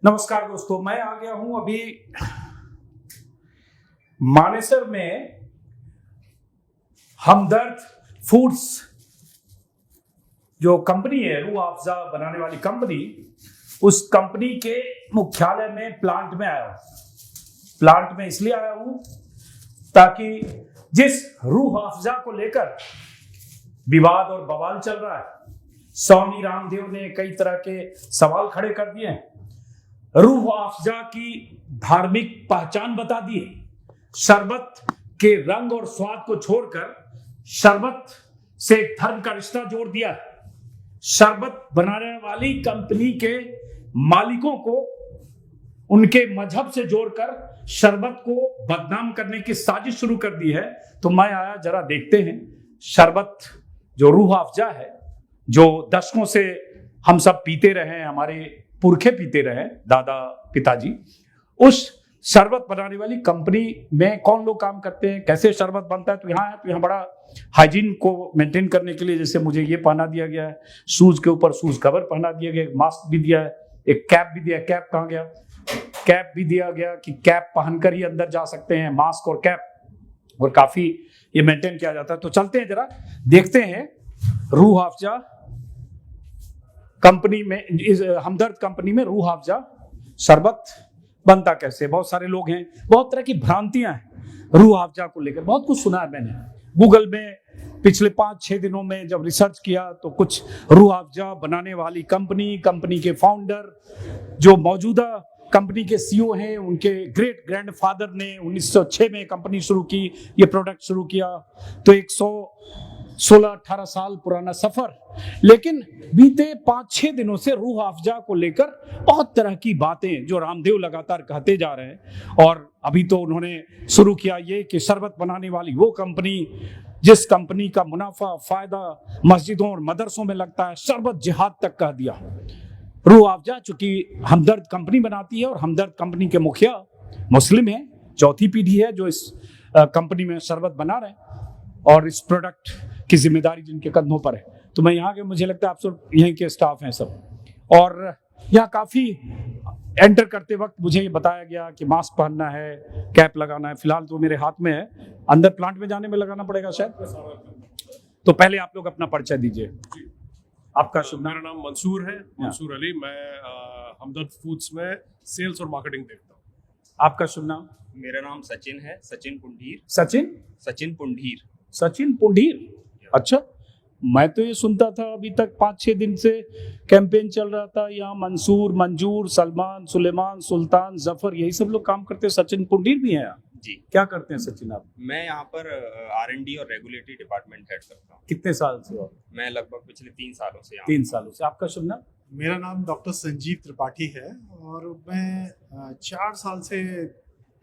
नमस्कार दोस्तों, मैं आ गया हूं अभी मानेसर में हमदर्द फूड्स जो कंपनी है, रूह अफ़ज़ा बनाने वाली कंपनी, उस कंपनी के मुख्यालय में प्लांट में आया हूं। प्लांट में इसलिए आया हूं ताकि जिस रूह अफ़ज़ा को लेकर विवाद और बवाल चल रहा है, स्वामी रामदेव ने कई तरह के सवाल खड़े कर दिए हैं, रूह अफ़ज़ा की धार्मिक पहचान बता दी है। शरबत के रंग और स्वाद को छोड़कर शरबत से धर्म का रिश्ता जोड़ दिया है। शरबत बनाने वाली कंपनी के मालिकों को उनके मजहब से जोड़कर शरबत को बदनाम करने की साजिश शुरू कर दी है। तो मैं आया, जरा देखते हैं शरबत जो रूह अफ़ज़ा है, जो दशकों से हम सब पीते रहे हैं, हमारे पुरखे पीते रहे, दादा पिताजी, उस शरबत बनाने वाली कंपनी में कौन लोग काम करते हैं, कैसे शरबत बनता है। तो यहाँ बड़ा हाइजीन को मेंटेन करने के लिए जैसे मुझे ये पहना दिया गया है, शूज के ऊपर शूज कवर पहना दिया गया, एक मास्क भी दिया है, एक कैप भी दिया है। कैप कहाँ गया? कैप भी दिया गया कि कैप पहनकर ही अंदर जा सकते हैं, मास्क और कैप, और काफी ये मेंटेन किया जाता है। तो चलते हैं, जरा देखते हैं रूह अफ़ज़ा कंपनी में, इस हमदर्द कंपनी में रूह अफ़ज़ा शरबत बनता कैसे। बहुत सारे लोग हैं, बहुत तरह की भ्रांतियां हैं रूह अफ़ज़ा को लेकर, बहुत कुछ सुना है मैंने। गूगल में पिछले 5-6 दिनों में जब रिसर्च किया तो कुछ रूह अफ़ज़ा बनाने वाली कंपनी के फाउंडर, जो मौजूदा कंपनी के सीईओ हैं, उनके ग्रेट ग्रैंडफादर ने 1906 में कंपनी शुरू की, ये प्रोडक्ट शुरू किया। तो 116-18 साल पुराना सफर। लेकिन बीते 5-6 दिनों से रूह अफ़ज़ा को लेकर बहुत तरह की बातें, जो रामदेव लगातार कहते जा रहे हैं, और अभी तो उन्होंने शुरू किया ये कि शरबत बनाने वाली वो कंपनी जिस कंपनी का मुनाफा फायदा मस्जिदों और मदरसों में लगता है, शरबत जिहाद तक कह दिया। रूह अफ़ज़ा चूंकि हमदर्द कंपनी बनाती है और हमदर्द कंपनी के मुखिया मुस्लिम है, चौथी पीढ़ी है जो इस कंपनी में शरबत बना रहे हैं, और इस प्रोडक्ट की जिम्मेदारी जिनके कंधों पर है। तो मैं यहाँ के, मुझे लगता है आप सब यहीं के स्टाफ हैं सब, और यहाँ काफ़ी एंटर करते वक्त मुझे ये बताया गया कि मास्क पहनना है, कैप लगाना है। फिलहाल तो मेरे हाथ में है, अंदर प्लांट में जाने में लगाना पड़ेगा शायद। तो पहले आप लोग अपना परिचय दीजिए। आपका शुभ नाम? मेरा नाम मंसूर है, मंसूर अली। मैं हमदर्द फूड्स में सेल्स और मार्केटिंग देखता हूँ। आपका शुभ नाम? मेरा नाम सचिन है, सचिन पुंडीर। सचिन पुंडीर। पुंडीर। अच्छा, मैं तो ये सुनता था अभी तक 5-6 दिन से कैंपेन चल रहा था, यहाँ मंसूर, मंजूर, सलमान, सुलेमान, सुल्तान, जफर, यही सब लोग काम करते हैं, सचिन पुंडीर भी हैं यहाँ जी। क्या करते हैं सचिन आप? मैं यहाँ पर R&D और रेगुलेटरी डिपार्टमेंट हेड करता हूँ। कितने साल से हो? मैं लगभग पिछले 3 सालों से यहाँ। 3 सालों से। आपका शुभ नाम? मेरा नाम डॉक्टर संजीव त्रिपाठी है, और मैं 4 साल से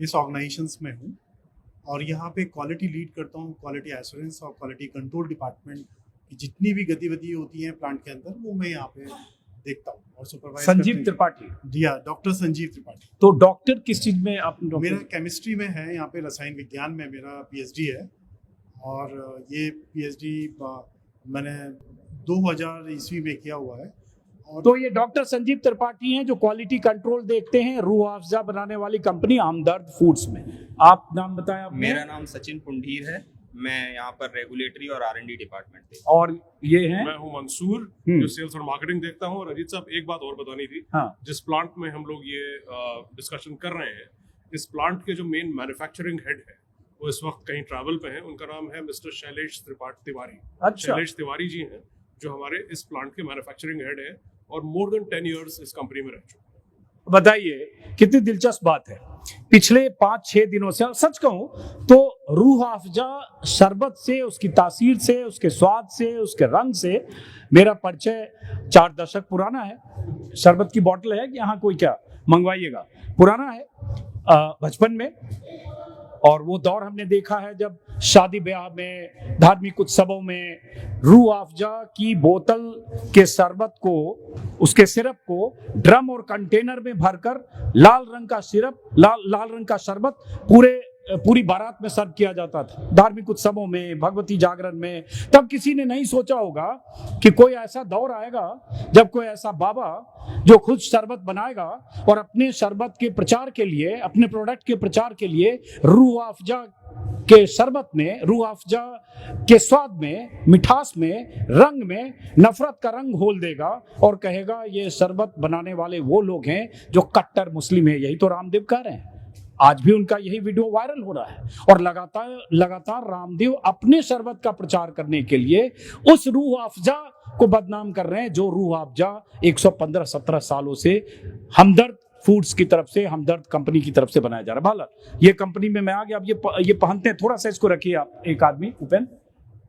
इस ऑर्गेनाइजेशंस में हूँ, और यहाँ पे क्वालिटी लीड करता हूँ। क्वालिटी एश्योरेंस और क्वालिटी कंट्रोल डिपार्टमेंट की जितनी भी गतिविधि होती है प्लांट के अंदर, वो मैं यहाँ पे देखता हूँ और सुपरवाइज। संजीव त्रिपाठी? जी हाँ, डॉक्टर संजीव त्रिपाठी। तो डॉक्टर किस चीज में आप? मेरा केमिस्ट्री में है, यहाँ पे रसायन विज्ञान में मेरा PhD है, और ये PhD मैंने 2000 ईस्वी में किया हुआ है। और तो ये डॉक्टर संजीव त्रिपाठी हैं जो क्वालिटी कंट्रोल देखते हैं रूह अफ़ज़ा बनाने वाली कंपनी हमदर्द फूड्स में। आप नाम बताया आपने? मेरा नाम सचिन पुंडीर है, मैं यहाँ पर रेगुलेटरी और R&D डिपार्टमेंट पे। और ये हैं? मैं हूँ मंसूर, जो सेल्स और मार्केटिंग देखता हूँ। और अजीत साहब, एक बात और बतानी थी। हाँ। जिस प्लांट में हम लोग ये डिस्कशन कर रहे हैं, इस प्लांट के जो मेन मैन्युफैक्चरिंग हेड है, वो इस वक्त कहीं ट्रैवल पे हैं। उनका नाम है मिस्टर शैलेश तिवारी। अच्छा। शैलेश तिवारी जी हैं, जो हमारे इस प्लांट के मैन्युफैक्चरिंग हेड है, और मोर देन 10 ईयर्स इस कंपनी में रह चुके हैं। बताइए, कितनी दिलचस्प बात है। पिछले 5-6 दिनों से, सच कहूं तो रूह अफ़ज़ा शरबत से, उसकी तासीर से, उसके स्वाद से, उसके रंग से मेरा परिचय 4 दशक पुराना है। शरबत की बोतल है कि यहाँ कोई क्या मंगवाइएगा, पुराना है, बचपन में। और वो दौर हमने देखा है जब शादी ब्याह में, धार्मिक उत्सवों में रूह अफ़ज़ा की बोतल के शरबत को, उसके सिरप को ड्रम और कंटेनर में भरकर लाल रंग का सिरप, लाल रंग का शरबत पूरे पूरी बारात में सर्व किया जाता था, धार्मिक उत्सवों में, भगवती जागरण में। तब किसी ने नहीं सोचा होगा कि कोई ऐसा दौर आएगा जब कोई ऐसा बाबा जो खुद शरबत बनाएगा और अपने शरबत के प्रचार के लिए, अपने प्रोडक्ट के प्रचार के लिए रूह अफ़ज़ा के शरबत में, रूह अफ़ज़ा के स्वाद में, मिठास में, रंग में नफरत का रंग घोल देगा और कहेगा ये शरबत बनाने वाले वो लोग हैं जो कट्टर मुस्लिम है। यही तो रामदेव कह रहे हैं। आज भी उनका यही वीडियो वायरल हो रहा है और लगातार रामदेव अपने शरबत का प्रचार करने के लिए उस रूह अफ़ज़ा को बदनाम कर रहे हैं जो रूह अफ़ज़ा 115-17 सालों से हमदर्द फूड्स की तरफ से, हमदर्द कंपनी की तरफ से बनाया जा रहा है। भाला ये कंपनी में मैं आ गया। अब ये पहनते हैं, थोड़ा सा इसको रखिए आप, एक आदमी उपेन।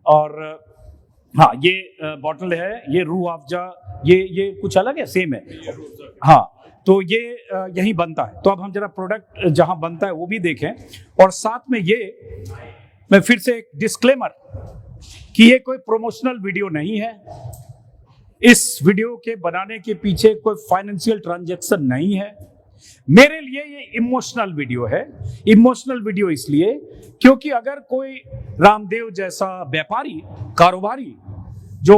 और हाँ, ये बॉटल है, ये रूह अफ़ज़ा, ये कुछ अलग है, सेम है। हाँ, तो ये यही बनता है। तो अब हम जरा प्रोडक्ट जहां बनता है वो भी देखें। और साथ में ये मैं फिर से एक डिस्क्लेमर कि ये कोई प्रमोशनल वीडियो नहीं है। इस वीडियो के बनाने के पीछे कोई फाइनेंशियल ट्रांजैक्शन नहीं है। मेरे लिए ये इमोशनल वीडियो है। इमोशनल वीडियो इसलिए क्योंकि अगर कोई रामदेव जैसा व्यापारी, कारोबारी जो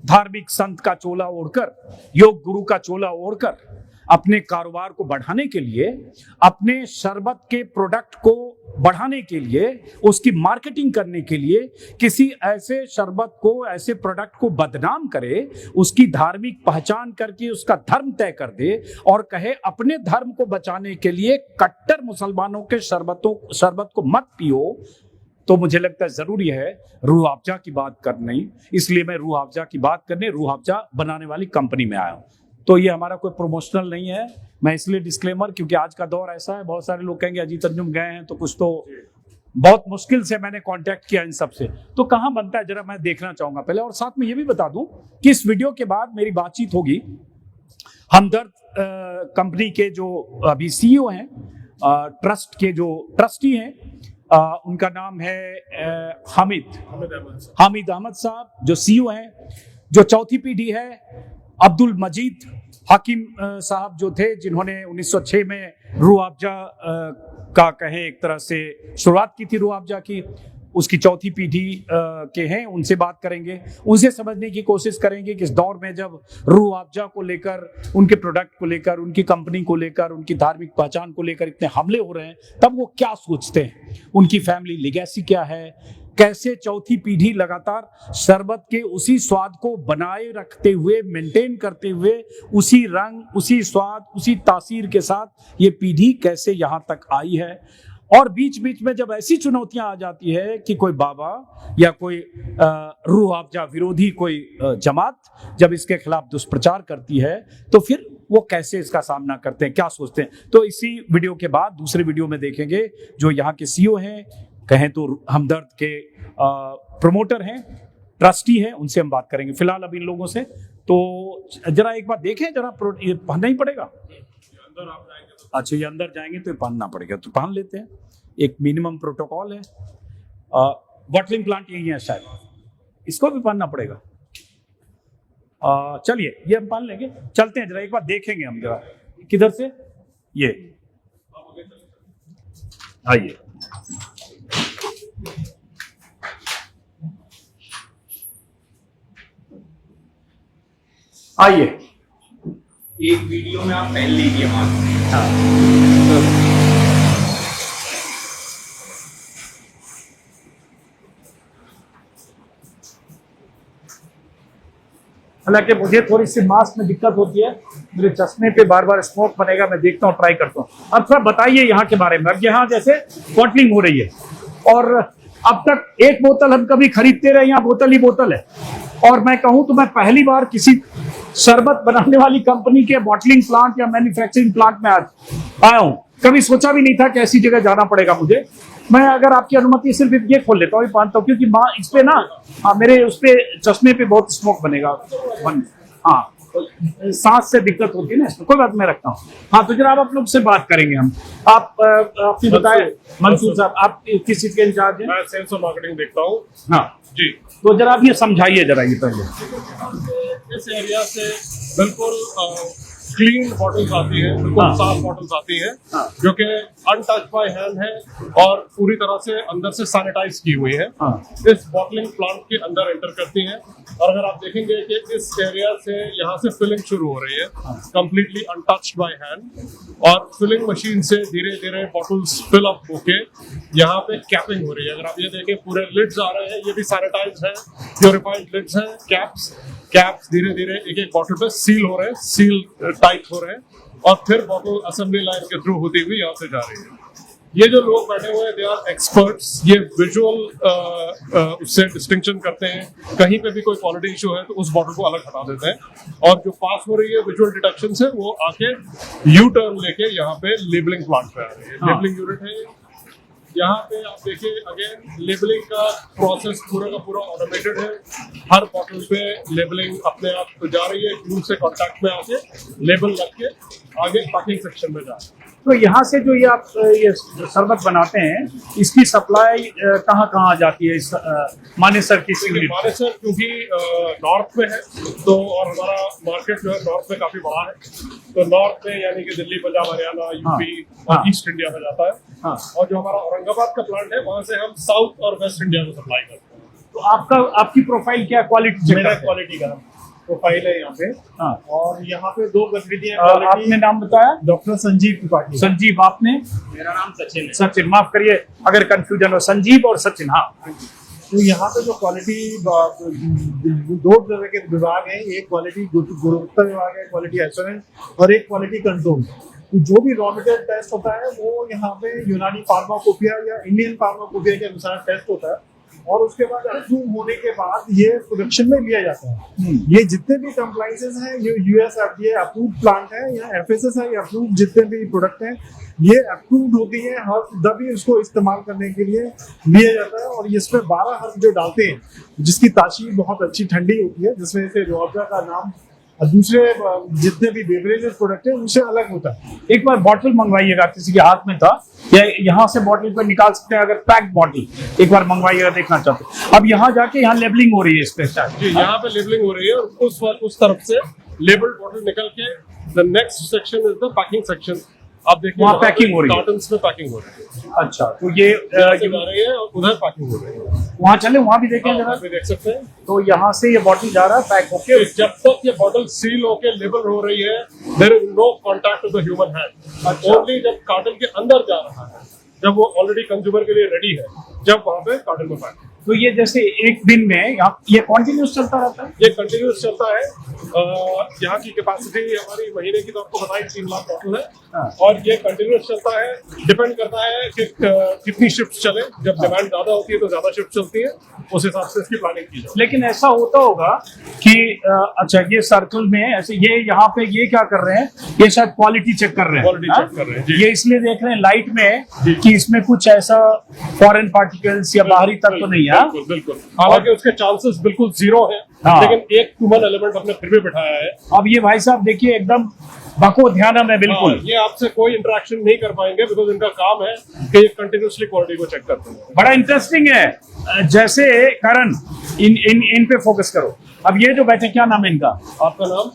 धार्मिक संत का चोला ओढ़कर, योग गुरु का चोला ओढ़कर अपने कारोबार को बढ़ाने के लिए, अपने शरबत के प्रोडक्ट को बढ़ाने के लिए, उसकी मार्केटिंग करने के लिए किसी ऐसे शरबत को, ऐसे प्रोडक्ट को बदनाम करे, उसकी धार्मिक पहचान करके उसका धर्म तय कर दे और कहे अपने धर्म को बचाने के लिए कट्टर मुसलमानों के शरबत को मत पियो, तो मुझे लगता है जरूरी है रूह अफ़ज़ा की बात करनी। इसलिए मैं रूह अफ़ज़ा की बात करने रूह अफ़ज़ा बनाने वाली कंपनी में आया हूँ। तो ये हमारा कोई प्रमोशनल नहीं है। मैं इसलिए डिस्क्लेमर, क्योंकि आज का दौर ऐसा है, बहुत सारे लोग कहेंगे अजीत अंजुम गए हैं तो कुछ तो, बहुत मुश्किल से मैंने कांटेक्ट किया इन सब से, तो कहाँ बनता है जरा मैं देखना चाहूंगा पहले। और साथ में ये भी बता दूं कि इस वीडियो के बाद मेरी बातचीत होगी हमदर्द कंपनी के जो अभी CEO हैं, ट्रस्ट के जो ट्रस्टी हैं, उनका नाम है हामिद अहमद साहब, जो CEO हैं। जो चौथी पीढ़ी है अब्दुल मजीद हकीम साहब जो थे, जिन्होंने 1906 में रूह अफ़ज़ा का कहें एक तरह से शुरुआत की थी रूह अफ़ज़ा की, उसकी चौथी पीढ़ी के हैं। उनसे बात करेंगे, उनसे समझने की कोशिश करेंगे कि इस दौर में जब रूह अफ़ज़ा को लेकर, उनके प्रोडक्ट को लेकर, उनकी कंपनी को लेकर, उनकी धार्मिक पहचान को लेकर इतने हमले हो रहे हैं, तब वो क्या सोचते हैं, उनकी फैमिली लीगेसी क्या है, कैसे चौथी पीढ़ी लगातार शरबत के उसी स्वाद को बनाए रखते हुए, मेंटेन करते हुए, उसी रंग, उसी स्वाद, उसी तासीर के साथ ये पीढ़ी कैसे यहाँ तक आई है। और बीच बीच में जब ऐसी चुनौतियां आ जाती है कि कोई बाबा या कोई रूह अफ़ज़ा विरोधी कोई जमात जब इसके खिलाफ दुष्प्रचार करती है, तो फिर वो कैसे इसका सामना करते हैं, क्या सोचते हैं। तो इसी वीडियो के बाद दूसरे वीडियो में देखेंगे जो यहाँ के CEO हैं, कहें तो हमदर्द के प्रमोटर हैं, ट्रस्टी हैं, उनसे हम बात करेंगे। फिलहाल अब इन लोगों से तो जरा एक बार देखें, जरा ये पहनना ही पड़ेगा। अच्छा, ये अंदर जाएंगे तो ये पहनना पड़ेगा, तो पहन लेते हैं। एक मिनिमम प्रोटोकॉल है। बॉटलिंग प्लांट यही है शायद, इसको भी पहनना पड़ेगा। चलिए ये हम पहन लेंगे, चलते हैं जरा एक बार देखेंगे हम जरा किधर से। ये आइए, आइए, एक वीडियो में आप पहन लीजिए मास्क। हाँ, हालांकि मुझे थोड़ी सी मास्क में दिक्कत होती है, मेरे चश्मे पे बार बार स्मोक बनेगा, मैं देखता हूँ, ट्राई करता हूँ। अब थोड़ा बताइए यहाँ के बारे में। अब यहाँ जैसे बॉटलिंग हो रही है और अब तक एक बोतल हम कभी खरीदते रहे, यहाँ बोतल ही बोतल है। और मैं कहूँ तो मैं पहली बार किसी शरबत बनाने वाली कंपनी के बॉटलिंग प्लांट या मैन्युफैक्चरिंग प्लांट में आया हूँ। कभी सोचा भी नहीं था कि ऐसी जगह जाना पड़ेगा मुझे। मैं अगर आपकी अनुमति सिर्फ ये खोल लेता हूँ, पहनता हूँ, क्योंकि माँ इस पे ना, हाँ, मेरे उस पे चश्मे पे बहुत स्मोक बनेगा। हाँ, सांस से दिक्कत होती है ना इसमें, कोई बात मैं रखता हूँ। हाँ, तो जरा आप लोग से बात करेंगे हम। आप बताए मंसूर साहब, आप किस चीज के इंचार्ज हैं? मैं सेल्स और मार्केटिंग देखता हूँ। हाँ जी, तो जरा आप ये समझाइए जरा ये पहले। इस एरिया से बिल्कुल क्लीन बॉटल्स आती हैं, बिल्कुल साफ बॉटल्स आती हैं, जो कि अनटच्ड बाय हैंड है और पूरी तरह से अंदर से सैनिटाइज की हुई है। इस बॉटलिंग प्लांट के अंदर एंटर करती हैं और अगर आप देखेंगे कि इस एरिया से यहाँ से फिलिंग शुरू हो रही है, कंप्लीटली अनटच्ड बाय हैंड, और फिलिंग मशीन से धीरे धीरे बॉटल्स फिल अप होके यहाँ पे कैपिंग हो रही है। अगर आप ये देखें, पूरे लिड्स आ रहे हैं, ये भी सैनिटाइज है, प्योरीफाइड लिड्स हैं, कैप्स धीरे धीरे एक एक बॉटल पे सील हो रहे हैं, सील टाइट हो रहे हैं और फिर बॉटल असेंबली लाइन के थ्रू होती हुई यहाँ से जा रही है। ये जो लोग बैठे हुए हैं, दे आर एक्सपर्ट्स, ये विजुअल उससे डिस्टिंक्शन करते हैं, कहीं पे भी कोई क्वालिटी इशू है तो उस बॉटल को अलग हटा देते हैं और जो पास हो रही है विजुअल डिटेक्शन से वो आके यू टर्न लेके यहाँ पे लेबलिंग प्लांट पे आ रही है। लेबलिंग यूनिट है यहाँ पे, आप देखिए अगेन लेबलिंग का प्रोसेस पूरा का पूरा ऑटोमेटेड है। हर बॉटल पे लेबलिंग अपने आप जा रही है, ग्लू से कांटेक्ट में आके लेबल लग के आगे पैकिंग सेक्शन में जा रही है। तो यहाँ से जो ये आप ये शरबत बनाते हैं, इसकी सप्लाई कहाँ कहाँ जाती है? इस मानेसर की यूनिट? मानेसर क्योंकि नॉर्थ में है तो, और हमारा मार्केट जो है नॉर्थ में काफी बड़ा है, तो नॉर्थ में यानी कि दिल्ली, पंजाब, हरियाणा, यूपी और ईस्ट इंडिया में जाता है। और जो हमारा औरंगाबाद का प्लांट है, वहाँ से हम साउथ और वेस्ट इंडिया में सप्लाई करते हैं। तो आपकी प्रोफाइल क्या क्वालिटी? मेरा क्वालिटी का प्रोफाइल है यहाँ पे। और यहाँ पे 2 गतिविधियां। आपने नाम बताया? डॉक्टर संजीव त्रिपाठी। संजीव, आपने? मेरा नाम सचिन है। सचिन, माफ करिए अगर कंफ्यूजन हो, संजीव और सचिन। हाँ, तो यहाँ पे जो क्वालिटी 2 तरह के विभाग हैं, एक क्वालिटी गुणवत्ता विभाग है, क्वालिटी एश्योरेंस, और एक क्वालिटी कंट्रोल। तो जो भी रॉ मटेरियल टेस्ट होता है वो यहाँ पे यूनानी फार्माकोपिया या इंडियन फार्माकोपिया के अनुसार टेस्ट होता है और उसके बाद अप्रूव होने के बाद ये प्रोडक्शन में लिया जाता है। ये जितने भी कंप्लाइंसेस हैं, ये यूएस FDA अप्रूव प्लांट है या FSSAI अप्रूव जितने भी प्रोडक्ट हैं, ये अप्रूव्ड होती है हर तभी उसको इस्तेमाल करने के लिए लिया जाता है। और इसमें 12 हर्ब जो डालते हैं, जिसकी तासीर बहुत अच्छी ठंडी होती है, जिसमें से रूअफ़ज़ा का नाम दूसरे जितने भी बेवरेजेस प्रोडक्ट है उनसे अलग होता है। एक बार बॉटल मंगवाइएगा, किसी के हाथ में था या यहाँ से बॉटल पर निकाल सकते हैं? अगर पैक बॉटल एक बार मंगवाइएगा, देखना चाहते हैं। अब यहाँ जाके यहाँ लेबलिंग हो रही है इस पे? जी, यहाँ पे लेबलिंग हो रही है और उस तरफ से लेबल्ड बॉटल निकल के the next section is the packing section. आप देखिए वहाँ पैकिंग हो रही है, कार्टन्स में पैकिंग हो रही है। अच्छा, तो ये जा रही है और उधर पैकिंग हो रही है। वहाँ चले, वहाँ भी देखें जरा, देख सकते हैं। तो यहाँ से ये बॉटल जा रहा है पैक होके। जब तक ये बॉटल सील होके लेबल हो रही है, there is no contact with the human hand. Only जब कार्टन के अंदर जा रहा है, जब वो ऑलरेडी कंज्यूमर के लिए रेडी है, जब वहाँ पे कार्टन में पैक। तो ये जैसे एक दिन में ये कंटिन्यूस चलता रहता है? ये कंटिन्यूस चलता है। यहाँ की कैपेसिटी हमारी महीने की तो आपको बताई 3 लाख बॉटल है और ये कंटिन्यूस चलता है। डिपेंड करता है कि कितनी शिफ्ट चले। जब डिमांड ज्यादा होती है तो ज्यादा शिफ्ट चलती है, उस हिसाब से इसकी प्लानिंग की जाए। लेकिन ऐसा होता होगा कि अच्छा, ये सर्कल में ऐसे ये यहाँ पे ये क्या कर रहे हैं? ये शायद क्वालिटी चेक कर रहे हैं। क्वालिटी चेक कर रहे हैं जी। ये इसलिए देख रहे हैं लाइट में कि इसमें कुछ ऐसा फॉरेन पार्टिकल्स या बाहरी तत्व नहीं है। बिल्कुल बिल्कुल, हालांकि उसके चांसेस बिल्कुल 0 है, लेकिन एक ह्यूमन एलिमेंट हमने फिर भी बिठाया है। अब ये भाई साहब देखिए, एकदम बको ध्यान में बिल्कुल। ये आपसे कोई इंटरेक्शन नहीं कर पाएंगे बिकॉज इनका काम है कि ये कंटिन्यूसली क्वालिटी को चेक करते हैं। बड़ा इंटरेस्टिंग है। जैसे करण, इन पे फोकस करो। अब ये जो बैठे, क्या नाम है इनका? आपका नाम?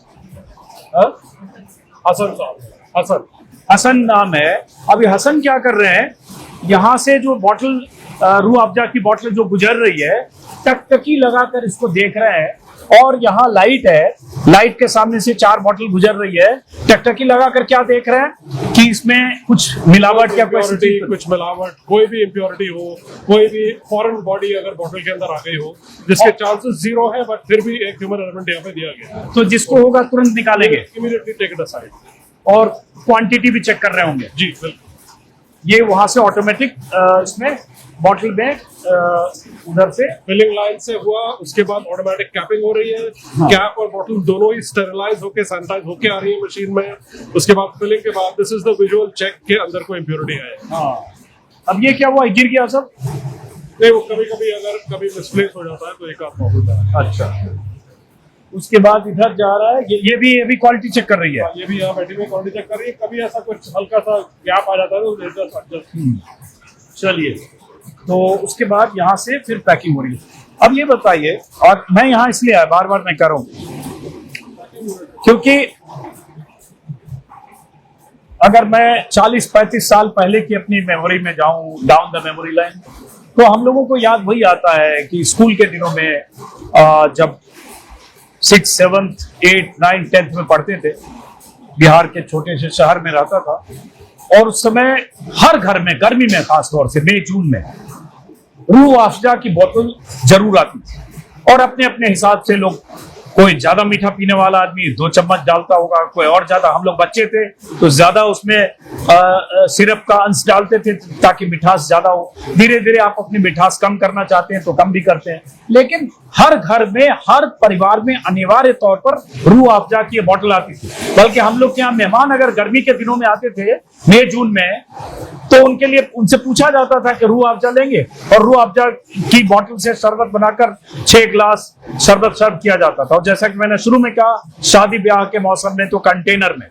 हसन साहब। हसन नाम है। अभी हसन क्या कर रहे हैं, यहाँ से जो बॉटल रूह अफ़ज़ा की बॉटल जो गुजर रही है, टकटकी लगाकर इसको देख रहे हैं। और यहाँ लाइट है, लाइट के सामने से 4 बॉटल गुजर रही है, टकटकी लगाकर क्या देख रहे हैं कि इसमें कुछ मिलावट या कुछ मिलावट, कोई भी इम्प्योरिटी हो, कोई भी फॉरेन बॉडी अगर बॉटल के अंदर आ गई हो, जिसके चांसेस 0 है, बट फिर भी एक ह्यूमन एलिमेंट यहाँ पे दिया गया है। तो जिसको होगा तुरंत निकालेंगे, इमीडिएटली टेक इट असाइड। और क्वांटिटी भी चेक कर रहे होंगे जी बिल्कुल। ये वहां से ऑटोमेटिक इसमें बॉटल में उधर से फिलिंग लाइन से हुआ, उसके बाद ऑटोमेटिक कैपिंग हो रही है। कैप और बॉटल दोनों ही स्टेरिलाइज होके सैनिटाइज होके आ रही है मशीन में। उसके बाद फिलिंग के बाद this is the visual check के अंदर कोई इम्प्योरिटी है। हाँ, अब ये क्या हुआ, गिर गया सब? नहीं, वो कभी कभी अगर कभी मिसप्लेस हो जाता है तो एक आध प्रॉब्लम है। अच्छा, उसके बाद इधर जा रहा है, ये भी क्वालिटी चेक कर रही है। ये भी यहाँ बैठी हुई क्वालिटी चेक कर रही है। कभी ऐसा कुछ हल्का सा गैप आ जाता है तो एडजस्ट। चलिए, तो उसके बाद यहाँ से फिर पैकिंग हो रही है। अब ये बताइए, और मैं यहाँ इसलिए आया, बार बार मैं कर रहा हूँ क्योंकि अगर मैं 40-35 साल पहले की अपनी मेमोरी में जाऊं, डाउन द मेमोरी लाइन, तो हम लोगों को याद वही आता है कि स्कूल के दिनों में जब 6th, 7th, 8th, 9th, 10th में पढ़ते थे, बिहार के छोटे से शहर में रहता था, और उस समय हर घर में गर्मी में खास तौर से मई जून में रूह अफ़ज़ा की बोतल जरूर आती थी, और अपने अपने हिसाब से लोग, कोई ज्यादा मीठा पीने वाला आदमी 2 चम्मच डालता होगा, कोई और ज्यादा, हम लोग बच्चे थे तो ज्यादा उसमें सिरप का अंश डालते थे ताकि मिठास ज्यादा हो। धीरे धीरे आप अपनी मिठास कम करना चाहते हैं तो कम भी करते हैं, लेकिन हर घर में, हर परिवार में अनिवार्य तौर पर रूह अफ़ज़ा की बोतल आती थी। बल्कि हम लोग के यहाँ मेहमान अगर गर्मी के दिनों में आते थे, मई जून में, तो उनके लिए उनसे पूछा जाता था कि रूह अफ़ज़ा लेंगे, और रूह अफ़ज़ा की बोतल से शरबत बनाकर 6 गिलास शरबत सर्व किया जाता था। और जैसा कि मैंने शुरू में कहा, शादी ब्याह के मौसम में तो कंटेनर में,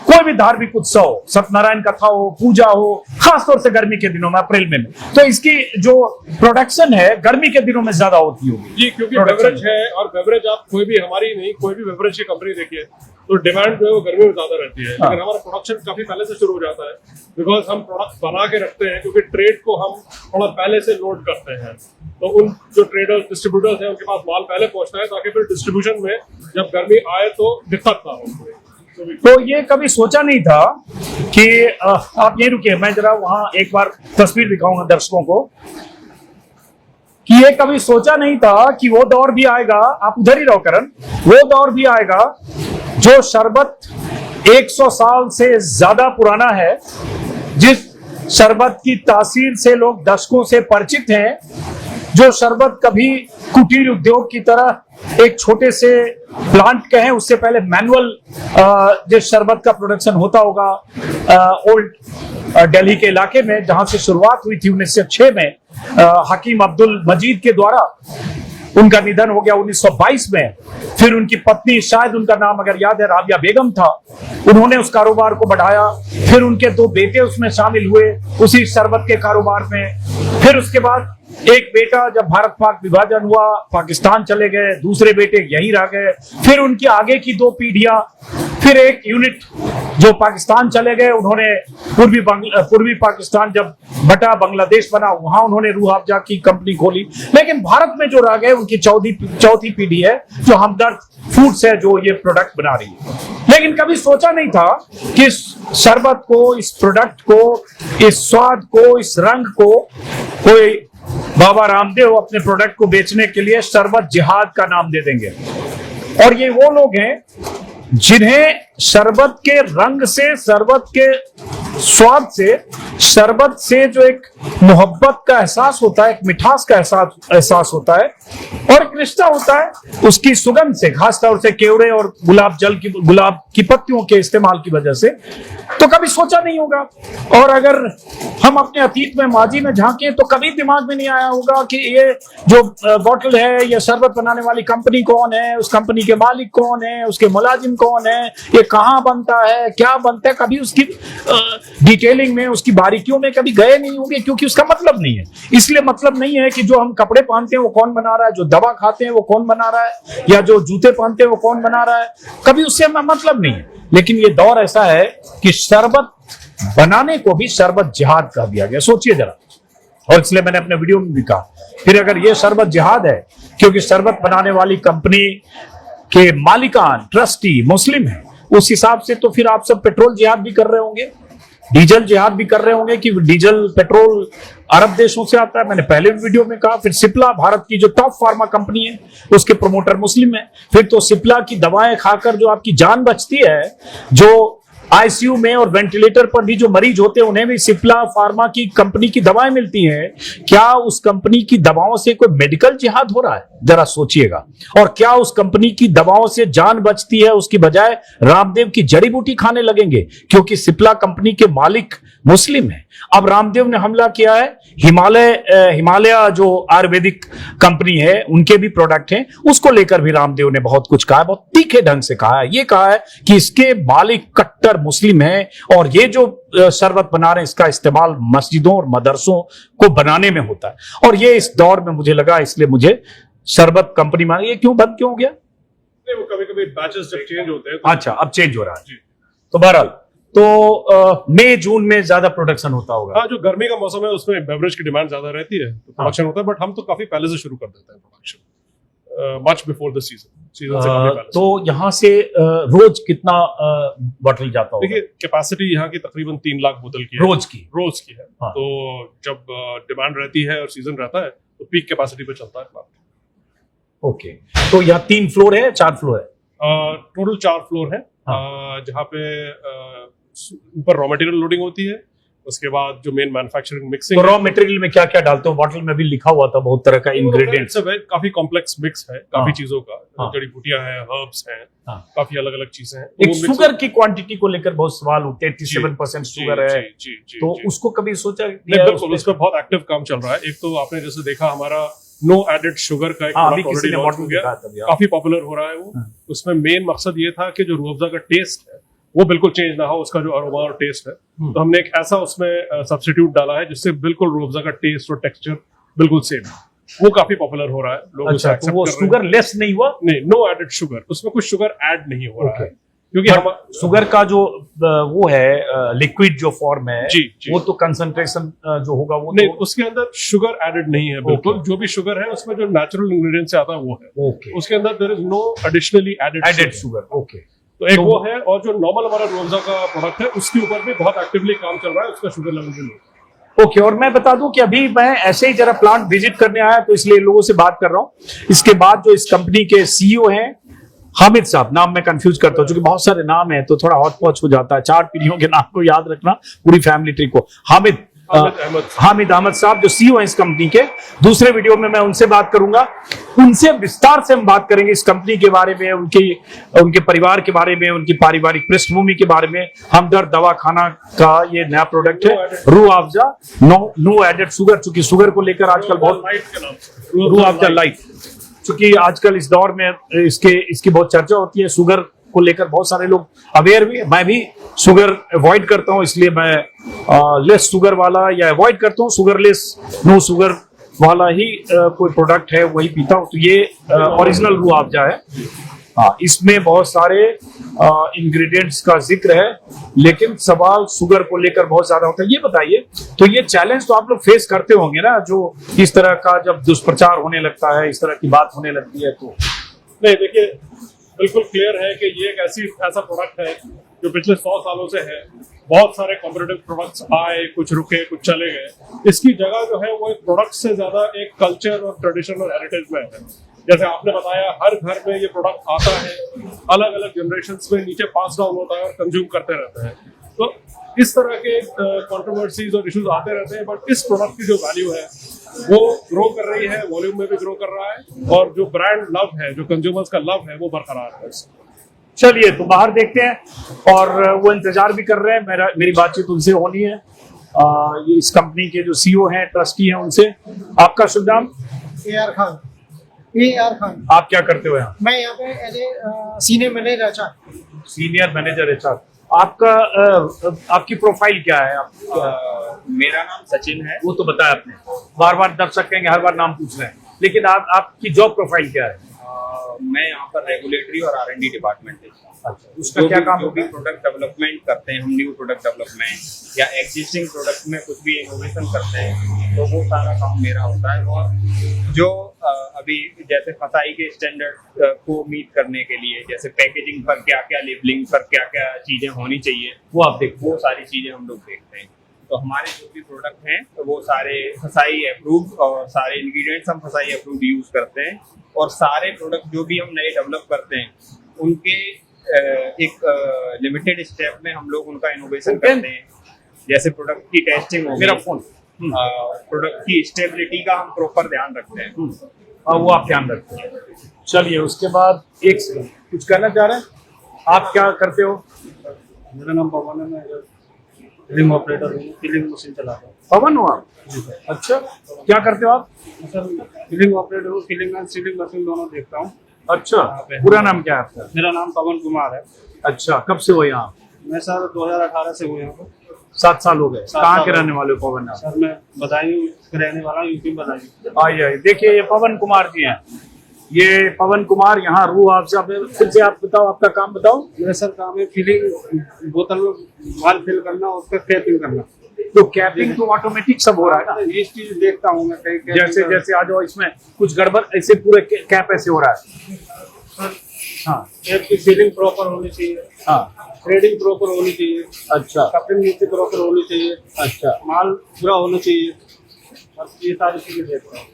कोई भी धार्मिक उत्सव हो, सत्यनारायण कथा हो, पूजा हो, खासतौर से गर्मी के दिनों में, अप्रैल में, तो इसकी जो प्रोडक्शन है गर्मी के दिनों में ज्यादा होती होगी जी, क्योंकि बेवरेज है, और बेवरेज आप कोई भी, हमारी नहीं, कोई भी बेवरेज की कंपनी देखिए तो डिमांड जो है वो गर्मी में ज्यादा रहती है। लेकिन हमारा प्रोडक्शन काफी पहले से शुरू हो जाता है, बिकॉज हम प्रोडक्ट बना के रखते हैं, क्योंकि ट्रेड को हम थोड़ा पहले से लोड करते हैं। तो उन जो ट्रेडर्स, डिस्ट्रीब्यूटर्स हैं, उनके पास माल पहले पहुंचता है, ताकि फिर डिस्ट्रीब्यूशन में जब गर्मी आए तो दिक्कत ना हो। तो ये कभी सोचा नहीं था कि आप यही रुकिए, मैं जरा वहां एक बार तस्वीर दिखाऊंगा दर्शकों को, कि ये कभी सोचा नहीं था कि वो दौर भी आएगा, आप उधर ही रहो करण, वो दौर भी आएगा जो शरबत 100 साल से ज्यादा पुराना है, जिस शरबत की तासीर से लोग दशकों से परिचित हैं, जो शरबत कभी कुटीर उद्योग की तरह एक छोटे से प्लांट कहें, उससे पहले मैनुअल जिस शरबत का प्रोडक्शन होता होगा ओल्ड दिल्ली के इलाके में, जहां से शुरुआत हुई थी 1906 में हकीम अब्दुल मजीद के द्वारा। उनका निधन हो गया 1922 में। फिर उनकी पत्नी, शायद उनका नाम अगर याद है राबिया बेगम था, उन्होंने उस कारोबार को बढ़ाया। फिर उनके 2 बेटे उसमें शामिल हुए उसी शरबत के कारोबार में। फिर उसके बाद एक बेटा, जब भारत पाक विभाजन हुआ, पाकिस्तान चले गए, दूसरे बेटे यहीं रह गए। फिर उनकी आगे की 2 पीढ़ियां, फिर एक यूनिट जो पाकिस्तान चले गए, उन्होंने पूर्वी पाकिस्तान जब बटा बांग्लादेश बना, वहां उन्होंने रूह अफ़ज़ा की कंपनी खोली। लेकिन भारत में जो रह गए, उनकी चौथी पीढ़ी है जो हमदर्द फूड्स है, जो ये प्रोडक्ट बना रही है। लेकिन कभी सोचा नहीं था कि इस शरबत को, इस प्रोडक्ट को, इस स्वाद को, इस रंग को कोई बाबा रामदेव अपने प्रोडक्ट को बेचने के लिए शरबत जिहाद का नाम दे देंगे। और ये वो लोग हैं जिन्हें शरबत के रंग से, शरबत के स्वाद से, शरबत से जो एक मोहब्बत का एहसास होता है, एक मिठास का एहसास होता है, और एक रिश्ता होता है उसकी सुगंध से, खासतौर से केवड़े और गुलाब की पत्तियों के इस्तेमाल की वजह से। तो कभी सोचा नहीं होगा। और अगर हम अपने अतीत में, माजी में झांकें, तो कभी दिमाग में नहीं आया होगा कि ये जो बोतल है, ये शरबत बनाने वाली कंपनी कौन है, उस कंपनी के मालिक कौन है, उसके मुलाजिम कौन है, ये कहाँ बनता है, क्या बनता है, कभी उसकी डिटेलिंग में, उसकी बारीकियों में कभी गए नहीं होंगे, क्योंकि उसका मतलब नहीं है। इसलिए मतलब नहीं है कि जो हम कपड़े पहनते हैं वो कौन बना रहा है, जो दवा खाते हैं वो कौन बना रहा है, या जो जूते पहनते हैं वो कौन बना रहा है, कभी उससे मतलब नहीं है। लेकिन ये दौर ऐसा है कि शरबत बनाने को भी शरबत जिहाद कह दिया गया। सोचिए जरा। और इसलिए मैंने अपने वीडियो में भी कहा, फिर अगर ये शरबत जिहाद है क्योंकि शरबत बनाने वाली कंपनी के मालिकान, ट्रस्टी मुस्लिम है, उस हिसाब से तो फिर आप सब पेट्रोल जिहाद भी कर रहे होंगे, डीजल जिहाद भी कर रहे होंगे कि डीजल पेट्रोल अरब देशों से आता है। मैंने पहले भी वीडियो में कहा। फिर सिप्ला, भारत की जो टॉप फार्मा कंपनी है, उसके प्रमोटर मुस्लिम है। फिर तो सिप्ला की दवाएं खाकर जो आपकी जान बचती है, जो आईसीयू में और वेंटिलेटर पर भी जो मरीज होते हैं, उन्हें भी सिप्ला फार्मा की कंपनी की दवाएं मिलती हैं। क्या उस कंपनी की दवाओं से कोई मेडिकल जिहाद हो रहा है? जरा सोचिएगा। और क्या उस कंपनी की दवाओं से जान बचती है, उसकी बजाय रामदेव की जड़ी बूटी खाने लगेंगे? क्योंकि सिप्ला कंपनी के मालिक मुस्लिम है। अब रामदेव ने हमला किया है, हिमालय जो आयुर्वेदिक कंपनी है, उनके भी प्रोडक्ट हैं, उसको लेकर भी रामदेव ने बहुत कुछ कहा है, बहुत तीखे ढंग से कहा है। ये कहा है कि इसके मालिक कट्टर मुस्लिम है, और ये जो शरबत बना रहे हैं, इसका इस्तेमाल मस्जिदों और मदरसों को बनाने में होता है। और ये इस दौर में मुझे लगा, इसलिए मुझे शरबत कंपनी मांगी। ये क्यों बंद क्यों हो गया? वो कभी-कभी बैचेस जब चेंज होते हैं। अच्छा, अब चेंज हो रहा है। तो बहरहाल, तो मई जून में ज्यादा प्रोडक्शन होता होगा। हाँ, जो गर्मी का मौसम है उसमें बेवरेज की डिमांड ज्यादा रहती है तो प्रोडक्शन होता है, बट हम तो काफी पहले से शुरू कर देते हैं production, much before the season से काफी पहले तो यहाँ से रोज कितना बॉटल जाता होगा? देखिए, कैपेसिटी यहाँ की तकरीबन 3 लाख बोतल की है, रोज की है। हाँ। तो जब डिमांड रहती है और सीजन रहता है तो पीक कैपेसिटी पे चलता है प्लांट। ओके, तो यहाँ 3 फ्लोर है, 4 फ्लोर है? टोटल 4 फ्लोर है। जहाँ पे ऊपर रॉ मटेरियल लोडिंग होती है, उसके बाद जो मेन मैन्युफैक्चरिंग मिक्सिंग। तो रॉ मटेरियल में क्या क्या डालते हो? बॉटल में भी लिखा हुआ था बहुत तरह का इंग्रेडिएंट्स। काफी कॉम्प्लेक्स मिक्स है, काफी चीजों का, हाँ। जड़ी बूटियां हैं, हर्ब्स हैं, हाँ। काफी अलग अलग चीजें हैं। एक शुगर की क्वांटिटी को लेकर बहुत सवाल होते हैं, 87% शुगर है, तो उसको कभी सोचा? बिल्कुल, उस पर बहुत एक्टिव काम चल रहा है। एक तो आपने जैसे देखा हमारा नो एडेड शुगर का एक प्रोडक्ट ऑलरेडी लॉन्च हो गया, काफी पॉपुलर हो रहा है वो। उसमें मेन मकसद ये था कि जो रूह अफ़ज़ा का टेस्ट है वो बिल्कुल चेंज ना हो, उसका जो अरोमा और टेस्ट है। तो हमने एक ऐसा उसमें सब्स्टिट्यूट डाला है जिससे बिल्कुल रूह अफ़ज़ा का टेस्ट और टेक्सचर बिल्कुल सेम है। वो काफी पॉपुलर हो रहा है, लोग उसे अच्छा, तो वो शुगर लेस नहीं हुआ? नहीं, नो एडेड शुगर, उसमें कुछ शुगर ऐड नहीं हो रहा है, क्योंकि हम शुगर का जो वो है लिक्विड जो फॉर्म है, जी। वो तो कंसंट्रेशन जो होगा वो नहीं, तो... उसके अंदर शुगर एडेड नहीं है बिल्कुल। जो भी शुगर है उसमें जो नेचुरल इंग्रेडिएंट से आता है वो है। उसके अंदर there is no additionally added sugar. Okay, तो एक वो है, और जो नॉर्मल हमारा रूह अफ़ज़ा का प्रोडक्ट है उसके ऊपर भी बहुत एक्टिवली काम चल रहा है, उसका शुगर लेवल भी लो। ओके। और मैं बता दूं कि अभी मैं ऐसे ही जरा प्लांट विजिट करने आया तो इसलिए लोगों से बात कर रहा हूं। इसके बाद जो इस कंपनी के सीईओ हैं हामिद साहब, नाम मैं कंफ्यूज करता हूं क्योंकि बहुत सारे नाम है तो थोड़ा हौच पौच हो जाता है, 4 पीढ़ियों के नाम को याद रखना, पूरी फैमिली ट्री को। हामिद अहमद साहब जो सीईओ हैं इस कंपनी के, दूसरे वीडियो में मैं उनसे बात करूंगा। उनसे विस्तार से हम बात करेंगे इस कंपनी के बारे में, उनके परिवार के बारे में, उनकी पारिवारिक पृष्ठभूमि के बारे में। हमदर्द दवाखाना का ये नया प्रोडक्ट है Rooh Afza no added sugar, चूंकि शुगर को लेकर आजकल बहुत रूह अफ़ज़ा लाइट, चूंकि आजकल इस दौर में इसकी बहुत चर्चा होती है, शुगर को लेकर बहुत सारे लोग अवेयर भी है। मैं भी शुगर अवॉइड करता हूं, इसलिए मैं लेस शुगर वाला या अवॉइड करता हूं, शुगरलेस नो शुगर वाला ही कोई प्रोडक्ट है वही पीता हूं। तो ये ओरिजिनल रूह अफ़ज़ा है। हाँ, इसमें बहुत सारे इंग्रेडिएंट्स का जिक्र है, लेकिन सवाल शुगर को लेकर बहुत ज्यादा होता है। ये बताइए, तो ये चैलेंज तो आप लोग फेस करते होंगे ना, जो इस तरह का जब दुष्प्रचार होने लगता है, इस तरह की बात होने लगती है तो? नहीं, देखिए, बिल्कुल क्लियर है कि ये एक ऐसा प्रोडक्ट है जो पिछले 100 सालों से है। बहुत सारे कॉम्पिटिटिव प्रोडक्ट्स आए, कुछ रुके, कुछ चले गए। इसकी जगह जो है वो एक प्रोडक्ट से ज्यादा एक कल्चर और ट्रेडिशन और हेरिटेज में है। जैसे आपने बताया, हर घर में ये प्रोडक्ट आता है, अलग अलग जनरेशन्स में नीचे पास डाउन होता है और कंज्यूम करते रहते हैं। तो इस तरह के कंट्रोवर्सीज और इश्यूज आते रहते हैं, बट इस प्रोडक्ट की जो वैल्यू है वो ग्रो कर रही है, वॉल्यूम में भी ग्रो कर रहा है, और जो ब्रांड लव है, जो कंज्यूमर्स का लव है, वो बरकरार है। चलिए, तो बाहर देखते हैं, और वो इंतजार भी कर रहे हैं, मेरी बातचीत उनसे होनी है। ये इस कंपनी के जो सीईओ हैं, ट्रस्टी हैं, उनसे। आपका शुभ नाम? AR खान। आप क्या करते हो यहाँ? मैं यहाँ पे as a senior manager HR। Senior manager HR। आपका आपकी प्रोफाइल क्या है? मेरा नाम सचिन है। वो तो बताया आपने, बार बार दर्शक कहेंगे हर बार नाम पूछ रहे हैं, लेकिन आपकी जॉब प्रोफाइल क्या है? मैं यहाँ पर रेगुलेटरी और R&D डिपार्टमेंट है। अच्छा, उसका क्या काम? जो भी प्रोडक्ट डेवलपमेंट करते हैं हम, न्यू प्रोडक्ट डेवलपमेंट या एग्जिस्टिंग प्रोडक्ट में कुछ भी इनोवेशन करते हैं, तो वो सारा काम मेरा होता है। और जो अभी जैसे फसाई के स्टैंडर्ड को मीट करने के लिए, जैसे पैकेजिंग पर क्या क्या, लेबलिंग पर क्या क्या चीजें होनी चाहिए, वो आप देखते, वो सारी चीजें हम लोग देखते हैं। तो हमारे जो भी प्रोडक्ट हैं तो वो सारे फसाई अप्रूव्ड, और सारे इंग्रेडिएंट्स हम फसाई अप्रूव्ड यूज करते हैं। और सारे प्रोडक्ट जो भी हम नए डेवलप करते हैं उनके एक लिमिटेड स्टेप में हम लोग उनका इनोवेशन करते हैं। जैसे प्रोडक्ट की टेस्टिंग हो, मेरा फोन, प्रोडक्ट की स्टेबिलिटी का हम प्रॉपर ध्यान रखते हैं। वो आप ध्यान रखते हैं। चलिए, उसके बाद एक सेकंड, कुछ कहना चाह रहे हैं? आप क्या करते हो? मेरा नाम पवन है, मैं फिलिंग ऑपरेटर हूँ, फिलिंग मशीन चलाता हूँ। पवन हो आप? अच्छा, क्या करते हो आप? सर, फिलिंग ऑपरेटर हूँ, फिलिंग एंड सीलिंग मशीन दोनों देखता हूँ। अच्छा, पूरा नाम क्या है आपका? मेरा नाम पवन कुमार है। अच्छा, कब से हो यहाँ? मैं सर 2018 से हूँ यहाँ पर। 7 साल हो गए। कहाँ के रहने वाले हो पवन? सर, मैं बदायूं रहने वाला हूँ, यूपी बदायूं। आइए, देखिए, ये पवन कुमार जी हैं, ये पवन कुमार यहाँ रूह अफ़ज़ा में, फिर से आप बताओ, आपका काम बताओ। मेरा सर काम है फिलिंग, बोतल में माल फिल करना, उस पर कैपिंग करना। तो कैपिंग तो ऑटोमेटिक सब हो रहा है ना? ये चीज देखता हूँ मैं कहीं जैसे जैसे आ जाओ, इसमें कुछ गड़बड़, ऐसे पूरे कैप ऐसे हो रहा है। हाँ कैप की सीलिंग प्रॉपर होनी चाहिए, हाँ, थ्रेडिंग प्रॉपर होनी चाहिए, अच्छा कपड़े नीचे प्रॉपर होनी चाहिए, अच्छा। माल पूरा होना चाहिए, बस ये सारी चीजें देखता हूँ।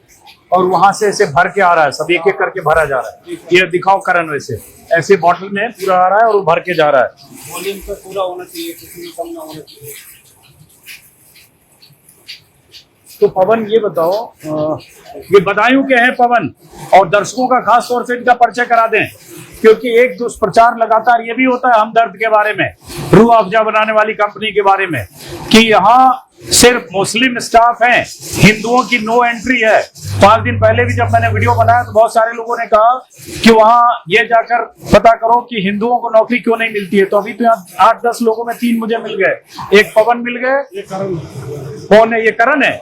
और वहां से ऐसे भर के आ रहा है, सब एक एक करके भरा जा रहा है। ये दिखाओ करण, वैसे ऐसे बॉटल में पूरा आ रहा है और वो भर के जा रहा है। वॉल्यूम तो पूरा होना चाहिए, किसी में कम ना होना चाहिए। तो पवन ये बताओ, ये बदायूं के हैं पवन, और दर्शकों का खास तौर से इनका परिचय करा दें, क्योंकि एक दुष्प्रचार लगातार ये भी होता है हमदर्द के बारे में, रूह अफ़ज़ा बनाने वाली कंपनी के बारे में, कि यहाँ सिर्फ मुस्लिम स्टाफ हैं, हिंदुओं की नो एंट्री है। 5 दिन पहले भी जब मैंने वीडियो बनाया तो बहुत सारे लोगों ने कहा कि वहां ये जाकर पता करो कि हिंदुओं को नौकरी क्यों नहीं मिलती है। तो अभी तो यहाँ 8-10 लोगों में 3 मुझे मिल गए, एक पवन मिल गए। ये कारण कौन है? ये करण है।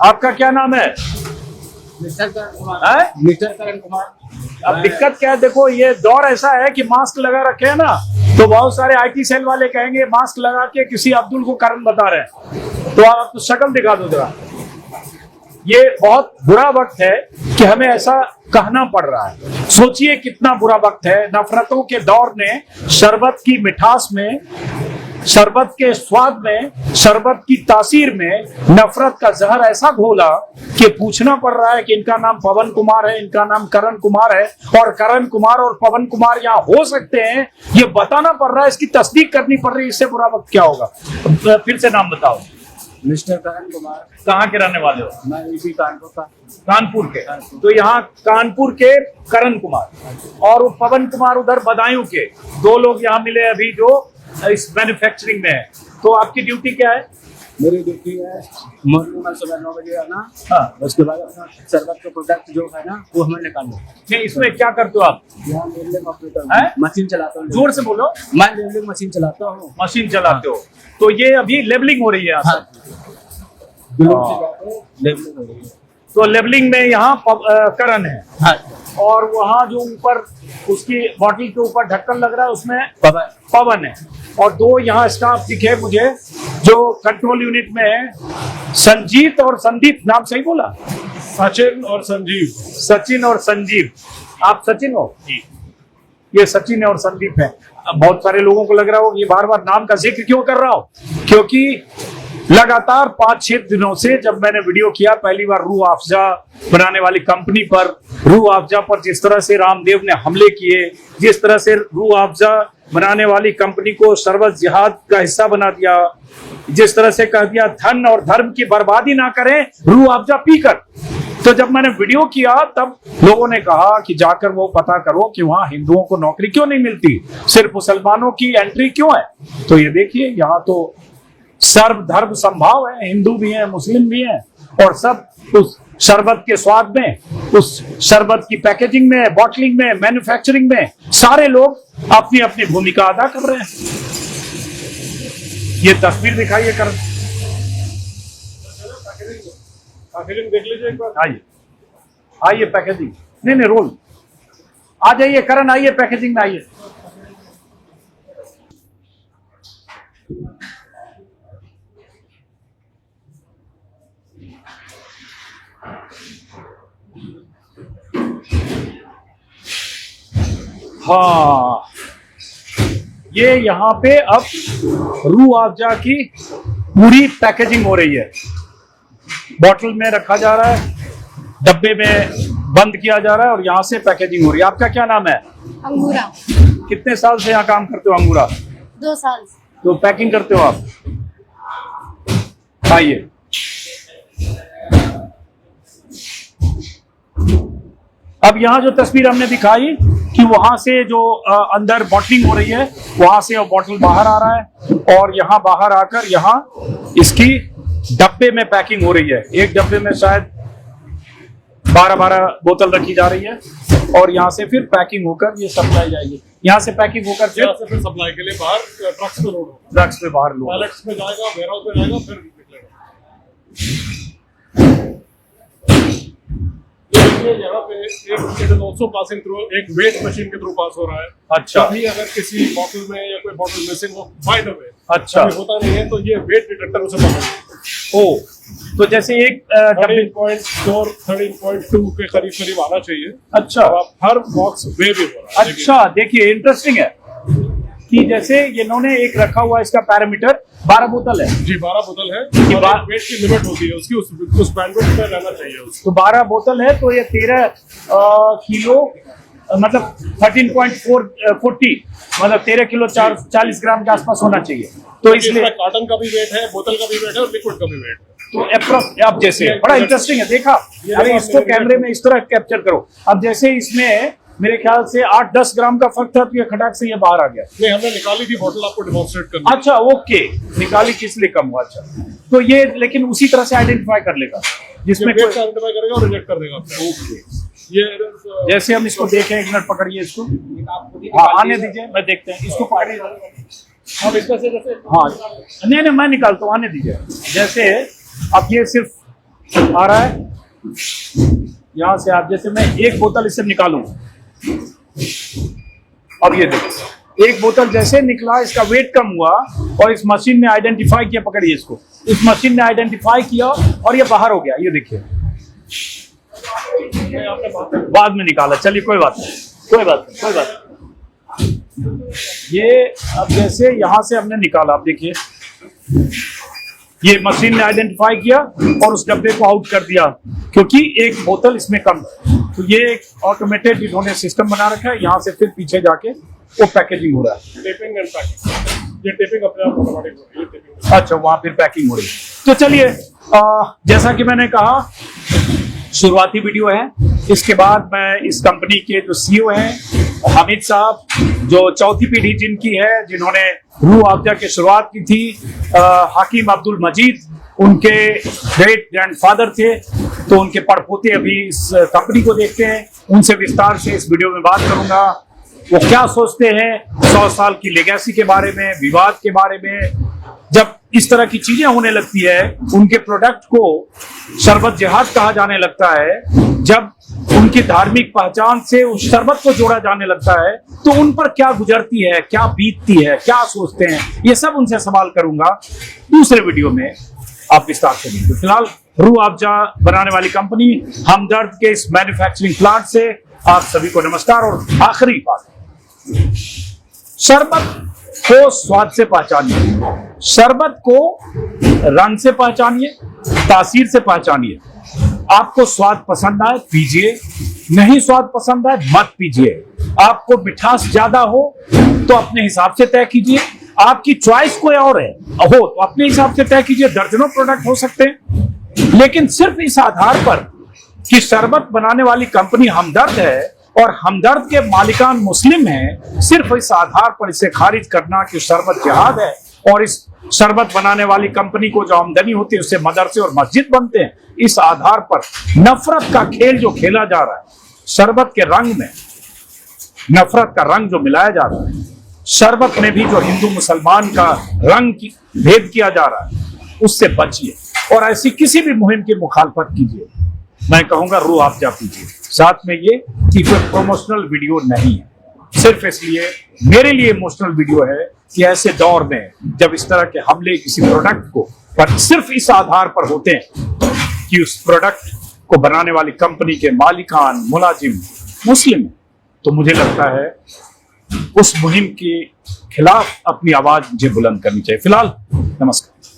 आपका क्या नाम है? मिस्टर करण कुमार, है? मिस्टर करण कुमार। अब दिक्कत क्या है, देखो ये दौर ऐसा है कि मास्क लगा रखे हैं ना, तो बहुत सारे IT सेल वाले कहेंगे मास्क लगा के किसी अब्दुल को कारण बता रहे हैं, तो आप शक्ल दिखा दो जरा। ये बहुत बुरा वक्त है कि हमें ऐसा कहना पड़ रहा है। सोचिए कितना बुरा वक्त है। नफरतों के दौर ने शरबत की मिठास में, शरबत के स्वाद में, शरबत की तासीर में नफरत का जहर ऐसा घोला कि पूछना पड़ रहा है कि इनका नाम पवन कुमार है, इनका नाम करण कुमार है, और करण कुमार और पवन कुमार यहाँ हो सकते हैं, ये बताना पड़ रहा है, इसकी तस्दीक करनी पड़ रही है। इससे बुरा वक्त क्या होगा? फिर से नाम बताओ। मिस्टर करण कुमार। कहाँ के रहने वाले हो? मैं इसी कानपुर का। कानपुर के। तो यहाँ कानपुर के करण कुमार और पवन कुमार उधर बदायूं के, 2 लोग यहाँ मिले अभी जो इस मैन्युफैक्चरिंग में है। तो आपकी ड्यूटी क्या है? मेरी ड्यूटी है मॉर्निंग में सुबह 9 बजे आना, हाँ, उसके बाद अपना शरबत का प्रोडक्ट जो है ना वो हमें निकालना। नहीं, इसमें क्या करते हो आप? यहाँ लेवलिंग ऑपरेटर हैं? हूँ, मशीन चलाता हूँ। जोर से बोलो। मैं लेवलिंग मशीन चलाता हूँ। मशीन चलाते हो, तो ये अभी लेबलिंग हो रही है यहाँ हाँ, बिल्कुल से जाके लेवलिंग हो रही है। तो लेबलिंग में यहाँ करण है, हाँ, और वहाँ जो ऊपर उसकी बॉटल के ऊपर ढक्कन लग रहा है उसमें पवन। पवन है। और 2 यहाँ स्टाफ दिखे मुझे जो कंट्रोल यूनिट में है, संजीत और संदीप। नाम सही बोला? सचिन और संजीव। सचिन और संजीव। आप सचिन हो जी? ये सचिन और संदीप है। अब बहुत सारे लोगों को लग रहा हो ये बार बार नाम का जिक्र क्यों कर रहा हो, क्योंकि लगातार 5-6 दिनों से जब मैंने वीडियो किया पहली बार रूह अफ़ज़ा बनाने वाली कंपनी पर, रूह अफ़ज़ा पर जिस तरह से रामदेव ने हमले किए, जिस तरह से रूह अफ़ज़ा बनाने वाली कंपनी को शरबत जिहाद का हिस्सा बना दिया, जिस तरह से कह दिया धन और धर्म की बर्बादी ना करें रूह अफ़ज़ा पीकर। तो जब मैंने वीडियो किया तब लोगों ने कहा कि जाकर वो पता करो कि वहां हिंदुओं को नौकरी क्यों नहीं मिलती, सिर्फ मुसलमानों की एंट्री क्यों है। तो ये देखिए यहाँ तो सर्व धर्म संभाव है, हिंदू भी हैं, मुस्लिम भी हैं, और सब उस शरबत के स्वाद में, उस शरबत की पैकेजिंग में, बॉटलिंग में, मैन्युफैक्चरिंग में सारे लोग अपनी अपनी भूमिका अदा कर रहे हैं। ये तस्वीर दिखाइए कर, फिल्म देख लीजिए एक बार। आइए आइए, पैकेजिंग नहीं रोल आ जाइए, करण आइए, पैकेजिंग में आइए। हाँ, ये यहाँ पे अब रूह अफ़ज़ा की पूरी पैकेजिंग हो रही है। बॉटल में रखा जा रहा है, डब्बे में बंद किया जा रहा है, और यहाँ से पैकेजिंग हो रही है। आपका क्या नाम है? अंगूरा। कितने साल से यहाँ काम करते हो अंगूरा? 2 साल से। तो पैकिंग करते हो आप? आइए। अब यहाँ जो तस्वीर हमने दिखाई कि वहां से जो अंदर बॉटलिंग हो रही है, वहां से वो बॉटल बाहर आ रहा है, और यहाँ बाहर आकर यहाँ इसकी डब्बे में पैकिंग हो रही है। एक डब्बे में शायद 12-12 बोतल रखी जा रही है, और यहाँ से फिर पैकिंग होकर ये सप्लाई जाएगी। यहाँ से पैकिंग होकर फिर सप्लाई के लिए बाहर ट्रक्स पे लोड होगा, ट्रक्स पे बाहर लोड, पैलेट्स में जाएगा, वेयरहाउस में जाएगा, फिर निकलेगा। ये यहाँ पे एक it is also passing through एक वेट मशीन के थ्रू पास हो रहा है। अच्छा। कभी अगर किसी बॉटल में या कोई बॉटल मिसिंग हो, बाय द वे अच्छा। कभी होता नहीं है, तो ये वेट डिटेक्टर उसे पकड़ेगा। ओ, तो जैसे एक डब्बे 13.4 13.2 के करीब आना चाहिए। अच्छा। अब आप हर बॉक्स वे भी हो रहा है। अच्छा, देखिए इंटरेस्टिंग है कि जैसे इन्होंने एक रखा हुआ है, इसका पैरामीटर 12 बोतल है जी, 12 बोतल है कि और वेट की लिमिट होती है उसकी, उस बैंडविड्थ पे रहना चाहिए उसको। तो 12 बोतल है, तो ये 13 किलो मतलब 13.40 मतलब 13 किलो 40 ग्राम के आसपास होना चाहिए। तो इसलिए इसमें कार्टन का भी वेट है, बोतल का भी वेट है और लिक्विड का भी वेट है। तो अप्रोक्स आप जैसे बड़ा इंटरेस्टिंग है, देखा। अरे इसको कैमरे में इस तरह कैप्चर करो। अब जैसे इसमें मेरे ख्याल से 8-10 ग्राम का फर्क था, तो ये खटाक से ये बाहर आ गया। नहीं, हमने निकाली थी बोतल, आपको डिमॉन्स्ट्रेट करनी। अच्छा, ओके, निकाली किस लिए कम हुआ। अच्छा, तो ये लेकिन उसी तरह से आइडेंटिफाई कर लेगा जिसमें वेट कोई। आइडेंटिफाई करेगा और रिजेक्ट कर देगा आपको। ओके, ये जैसे हम इसको देखें, एक मिनट पकड़िए इसको। हाँ, आने दीजिए, मैं देखते हैं इसको पकड़िए। हम इसमें से जैसे हाँ, नहीं मैं निकालता हूँ, आने दीजिए। जैसे अब ये सिर्फ आ रहा है यहाँ से, आप जैसे मैं एक बोतल इससे निकालूं, अब ये देखो एक बोतल जैसे निकला, इसका वेट कम हुआ और इस मशीन ने आइडेंटिफाई किया, पकड़िए इसको, इस मशीन ने आइडेंटिफाई किया और ये बाहर हो गया। ये देखिए बाद में निकाला, चलिए कोई बात नहीं, कोई बात नहीं, कोई बात नहीं। ये अब जैसे यहां से हमने निकाला, आप देखिए ये मशीन ने आइडेंटिफाई किया और उस डब्बे को आउट कर दिया, क्योंकि एक बोतल इसमें कम है। तो ये एक ऑटोमेटेड इन्होंने सिस्टम बना रखा है, यहाँ से फिर पीछे जाके वो पैकेजिंग हो रहा है। टेपिंग एंड पैकिंग, ये टेपिंग अपने आप ऑटोमेटिक हो रही है, टेपिंग। अच्छा, वहां फिर पैकिंग हो रही है। तो चलिए, जैसा कि मैंने कहा शुरुआती वीडियो है, इसके बाद मैं इस कंपनी के जो सीईओ हैं हामिद साहब, जो चौथी पीढ़ी जिनकी है, जिन्होंने रूह अफ़ज़ा की शुरुआत की थी, हकीम अब्दुल मजीद उनके ग्रेट ग्रैंडफादर थे, तो उनके पड़पोते अभी इस कंपनी को देखते हैं। उनसे विस्तार से इस वीडियो में बात करूंगा, वो क्या सोचते हैं 100 साल की लेगेसी के बारे में, विवाद के बारे में। जब इस तरह की चीजें होने लगती है, उनके प्रोडक्ट को शरबत जिहाद कहा जाने लगता है, जब उनकी धार्मिक पहचान से उस शरबत को जोड़ा जाने लगता है, तो उन पर क्या गुजरती है, क्या बीतती है, क्या सोचते हैं, ये सब उनसे सवाल करूंगा दूसरे वीडियो में, आप विस्तार से देखिए। फिलहाल रूह अफ़ज़ा बनाने वाली कंपनी हमदर्द के इस मैन्युफैक्चरिंग प्लांट से आप सभी को नमस्कार। और आखिरी बात, शरबत को स्वाद से पहचानिए, शरबत को रंग से पहचानिए, तासीर से पहचानिए। आपको स्वाद पसंद आए पीजिए, नहीं स्वाद पसंद आए मत पीजिए। आपको मिठास ज्यादा हो तो अपने हिसाब से तय कीजिए, आपकी चॉइस कोई और है हो तो अपने हिसाब से तय कीजिए। दर्जनों प्रोडक्ट हो सकते हैं, लेकिन सिर्फ इस आधार पर कि शरबत बनाने वाली कंपनी हमदर्द है और हमदर्द के मालिकान मुस्लिम हैं, सिर्फ इस आधार पर इसे खारिज करना कि शरबत जिहाद है और इस शरबत बनाने वाली कंपनी को जो आमदनी होती है उससे मदरसे और मस्जिद बनते हैं, इस आधार पर नफरत का खेल जो खेला जा रहा है, शरबत के रंग में नफरत का रंग जो मिलाया जा रहा है, शरबत में भी जो हिंदू मुसलमान का रंग की भेद किया जा रहा है, उससे बचिए और ऐसी किसी भी मुहिम की मुखालफत कीजिए। मैं कहूंगा रूह अफ़ज़ा पीजिए। साथ में ये कि कोई प्रोमोशनल वीडियो नहीं है, सिर्फ इसलिए मेरे लिए इमोशनल वीडियो है कि ऐसे दौर में जब इस तरह के हमले किसी प्रोडक्ट को पर सिर्फ इस आधार पर होते हैं कि उस प्रोडक्ट को बनाने वाली कंपनी के मालिकान मुलाजिम मुस्लिम, तो मुझे लगता है उस मुहिम के खिलाफ अपनी आवाज मुझे बुलंद करनी चाहिए। फिलहाल नमस्कार।